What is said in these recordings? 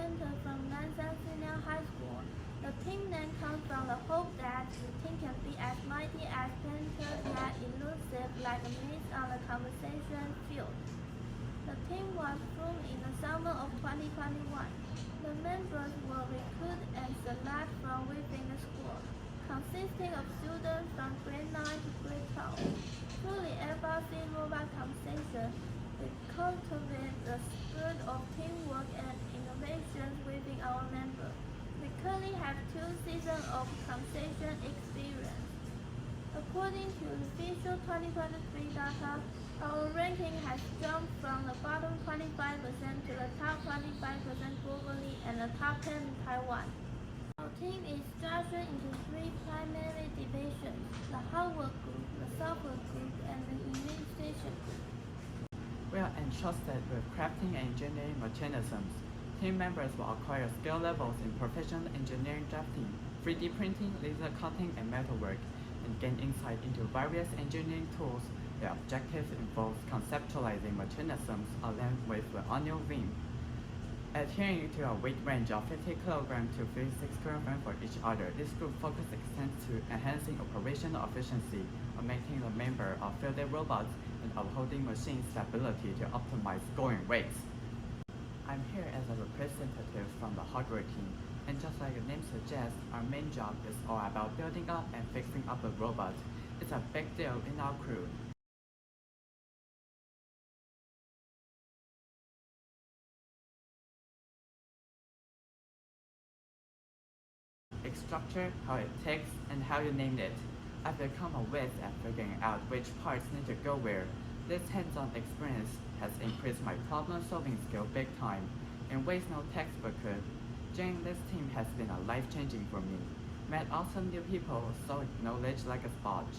entered from Nansan Senior High School. The team name comes from the hope that the team can be as mighty as Panthers, yet elusive like a mist on the conversation field. The team was formed in the summer of 2021. The members were recruited and selected from within the school, consisting of students from grade 9 to grade 12. Through the FRC robot conversation, we cultivate the spirit of teamwork and innovation within our members. We currently have 2 seasons of conversation experience. According to the official 2023 data, our ranking has jumped from the bottom 25% to the top 25% globally and the top 10 in Taiwan. Our team is structured into 3 primary divisions: the hardware group, the software group, and the administration group. We are entrusted with crafting and engineering mechanisms. Team members will acquire skill levels in professional engineering drafting, 3D printing, laser cutting, and metalwork, and gain insight into various engineering tools. The objective involves conceptualizing mechanisms aligned with the annual theme. Adhering to a weight range of 50 kg to 56 kg for each other, this group focus extends to enhancing operational efficiency, making the member of fielded robots, and upholding machine stability to optimize going rates. I'm here as a representative from the hardware team, and just like the name suggests, our main job is all about building up and fixing up a robot. It's a big deal in our crew. Its structure, how it ticks, and how you named it. I've become a whiz at figuring out which parts need to go where. This hands-on experience has increased my problem-solving skill big time, in ways no textbook could. Joining this team has been a life-changing for me. Met awesome new people, so knowledge like a sponge.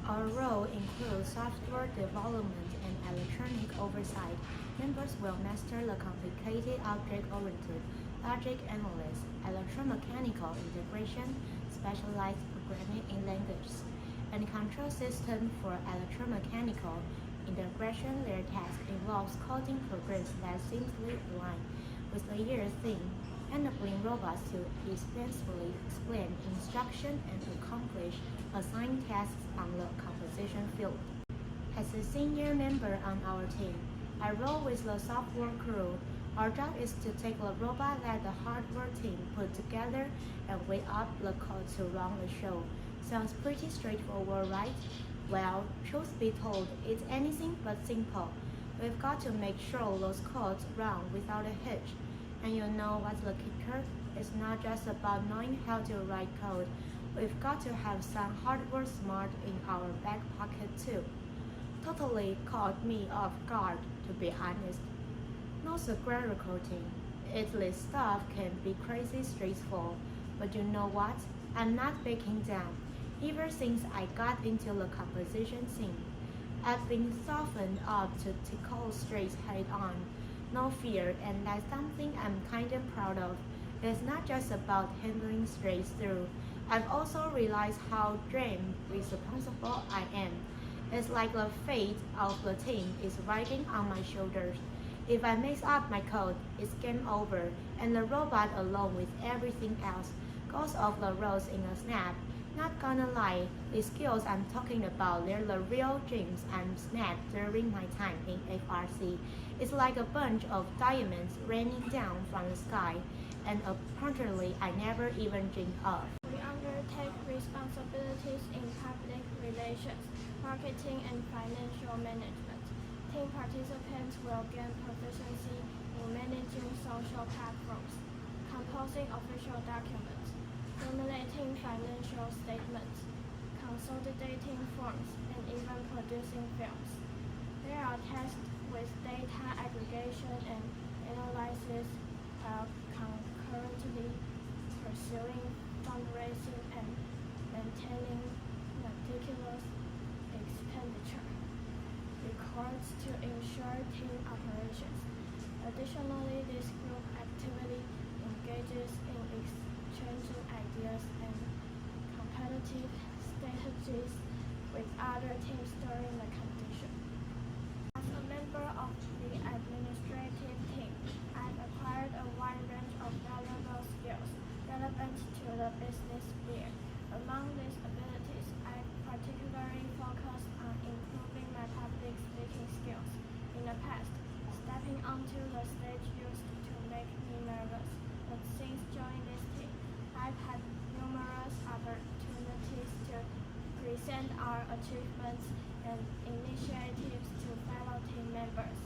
Our role includes software development and electronic oversight. Members will master the complicated object-oriented, logic analysis, electromechanical integration, specialized programming in languages, and control system for electromechanical integration. Their task involves coding programs that seamlessly align with the year's theme, enabling robots to expansively explain instruction and accomplish assigned tasks on the composition field. As a senior member on our team, I roll with the software crew. Our job is to take the robot that the hardware team put together and wait up the code to run the show. Sounds pretty straightforward, right? Well, truth be told, it's anything but simple. We've got to make sure those codes run without a hitch. And you know what's the kicker? It's not just about knowing how to write code. We've got to have some hardware smart in our back pocket too. Totally caught me off guard, to be honest. No square recording. Italy stuff can be crazy stressful, but you know what? I'm not backing down. Ever since I got into the composition scene, I've been softened up to tackle straight head on. No fear, and that's something I'm kind of proud of. It's not just about handling straight through. I've also realized how damn responsible I am. It's like the fate of the team is riding on my shoulders. If I mess up my code, it's game over, and the robot along with everything else goes off the rails in a snap. Not gonna lie, the skills I'm talking about, they're the real gems I'm snagged during my time in FRC. It's like a bunch of diamonds raining down from the sky, and apparently I never even dreamed of. We undertake responsibilities in public relations, marketing, and financial management. Team participants will gain proficiency in managing social platforms, composing official documents, formulating financial statements, consolidating forms, and even producing films. They are tasked with data aggregation and analysis while concurrently pursuing fundraising and maintaining meticulous expenditure records to ensure team operations. Additionally, this group activity engages in exchanging ideas and competitive strategies with other teams during the competition. As a member of the administrative team, I've acquired a wide stage used to make me nervous, but since joining this team, I've had numerous opportunities to present our achievements and initiatives to fellow team members.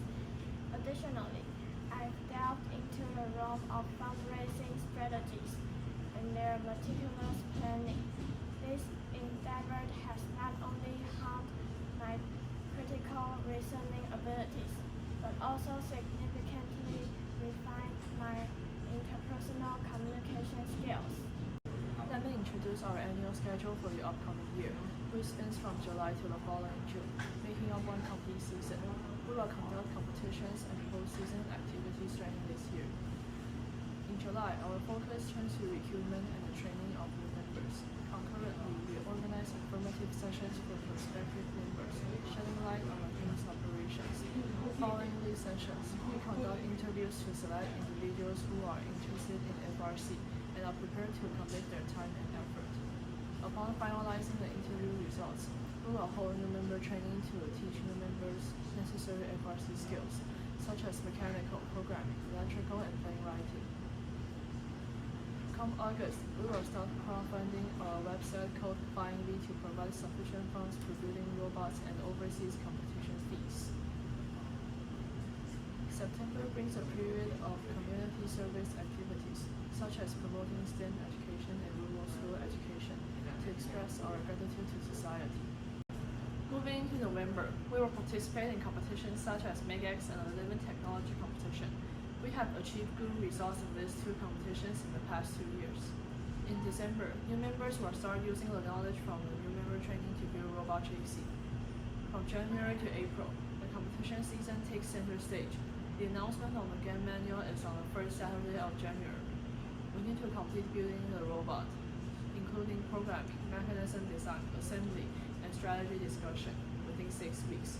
Additionally, I've delved into the realm of fundraising strategies and their meticulous planning. This endeavor has not only honed my critical reasoning abilities, but also significantly refined my interpersonal communication skills. Let me introduce our annual schedule for the upcoming year, which spans from July to the following June, making up one complete season. We will conduct competitions and post-season activities during this year. In July, our focus turns to recruitment and the training of new members. Concurrently, we organize informative sessions for prospective members, shedding light on the team's operations. Following these sessions, we conduct interviews to select individuals who are interested in FRC and are prepared to commit their time and effort. Upon finalizing the interview results, we will hold new member training to teach new members necessary FRC skills, such as mechanical, programming, electrical, and playwriting. Come August, we will start crowdfunding our website called Flying V to provide sufficient funds for building robots and overseas competition fees. September brings a period of community service activities, such as promoting STEM education and rural school education, to express our gratitude to society. Moving into November, we will participate in competitions such as MegaX and the Living Technology competition. We have achieved good results in these two competitions in the past 2 years. In December, new members will start using the knowledge from the new member training to build Robot JC. From January to April, the competition season takes center stage. The announcement on the game manual is on the first Saturday of January. We need to complete building the robot, including programming, mechanism design, assembly, and strategy discussion within 6 weeks.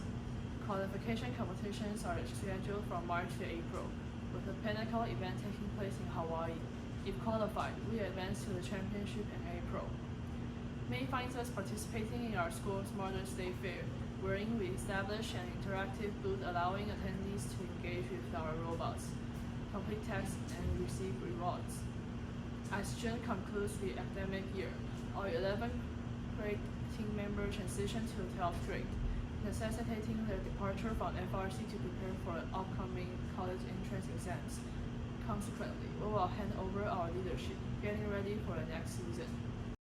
Qualification competitions are scheduled from March to April, with the Pinnacle event taking place in Hawaii. If qualified, we advance to the championship in April. May finds us participating in our school's Mother's Day Fair, wherein we establish an interactive booth allowing attendees to engage with our robots, complete tasks, and receive rewards. As June concludes the academic year, our 11th grade team member transition to 12th grade, necessitating their departure from FRC to prepare for the upcoming college entrance exams. Consequently, we will hand over our leadership, getting ready for the next season.